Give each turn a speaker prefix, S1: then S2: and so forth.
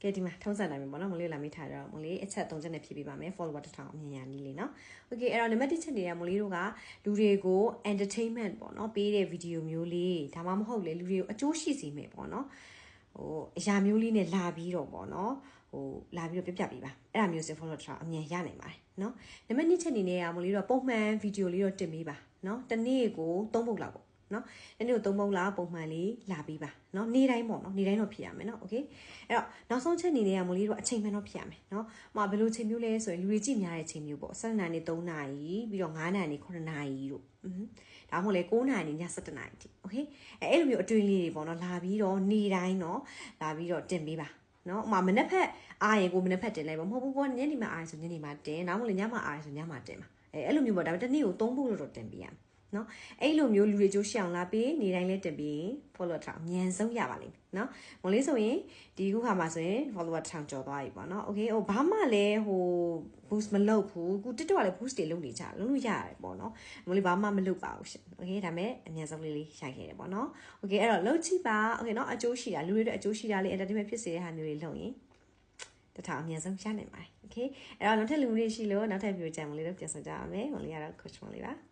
S1: ကဲဒီမှာထုံးစံတိုင်းပဲပေါ့နော်မလေးလာမိထားတော့မလေးအချက်3ချက်နဲ့ဖြည့်ပေးပါမယ် follower 1000အမြင်ရနည်းလေးနော် okay အဲ့တော့နံပါတ်1ချက်တွေကမလေးတို့ကလူတွေကို entertainment ပေါ့နော်ပေးတဲ့ဗီဒီယိုမျိုးလေးဒါမှမဟုတ်လေလူတွေကိုအကျိုးရှိစေမယ်ပေါ့နော်ဟိုအရာမျိုးလေးနဲ့လာပြီးတော့ပေါ့နော်ဟိုလာပြီးတော့ပြပြပေးပါအဲ့ဒါမျိုးစ follower 1000အမြင်ရနိုင်ပါတယ်နော်နံပါတ်2ချက်အနေနဲ့ကမလေးတို့ပုံမှန်ဗီဒီယိုလေးတော့တင်ပေးပါနော်တနေ့ကို3ပုတ်လောက်ပေါ့နော်ဒီနေ့ကို3ပုံလားပုံမှန်လေးလာပြီးပါနော်နေ့တိုင်းပေါ့နော်နေ့တိုင်းတော့ဖြစ်ရမယ်နော်โอเคအဲ့တော့နောက်ဆုံးချက်အနေနဲ့ကမိုးလေးတို့အချိန်မှန်တော့ဖြစ်ရမယ်နော်ဟိုဘယ်လိုချိန်မျိုးလဲဆိုရင်လူတွေကြည့်များတဲ့ချိန်မျိုးပေါ့7နာရီ3နာရီပြီးတော့9နာရီ9နာရီတို့ဒါမှမဟုတ်လေ9နာရီည7နာရီတိโอเคအဲ့လိုမျိုးအတွင်းလေးတွေပေါ့နော်လာပြီးတော့နေ့တိုင်းတော့လာပြီးတော့တင်ပေးပါနော်မနက်ဖက်အားရင်ကိုမနက်ဖက်တင်လိုက်ပါမဟုတ်ဘူးကိုညနေမှအားရင်ဆိုညနေမှတင်နောက်မလို့ညမှအားရင်ဆိုညမှတင်ပါအဲ့လိုမျိုးပေါ့ဒါပေမဲ့တစ်နေ့ကို3ပုတ်လို့တော့တင်ပေးရမယ်နော်အဲ့လိုမျိုးလူတွေကြိုးရှအောင်လာပြီးနေတိုင်းလဲတင်ပြီး follower 1000အမြန်ဆုံးရပါလိမ့်မယ်နော်မလေးဆိုရင်ဒီခုခါမှာဆိုရင် follower 1000ကျော်သွားပြီပေါ့နော် okay ဟိုဘာမှလည်းဟို boost မလုပ်ဘူးခု TikTok ကလည်း boost တွေလုပ်နေကြလုံးလို့ရတယ်ပေါ့နော်မလေးဘာမှမလုပ်ပါဘူးရှင် okay ဒါမဲ့အမြန်ဆုံးလေးရိုက်ခဲ့တယ်ပေါ့နော် okay အဲ့တော့လုပ်ကြည့်ပါ okay နော်အကျိုးရှိတာလူတွေအတွက်အကျိုးရှိတာလေး entertainment ဖြစ်စေတဲ့ဟာမျိုးတွေလုပ်ရင်1000အမြန်ဆုံးရနိုင်ပါတယ် okay အဲ့တော့နောက်ထပ်လူတွေရှိလို့နောက်ထပ်ပြောကြမလေးတော့ပြန်ဆက်ကြရမယ်မလေးကတော့ coach မလေးပါ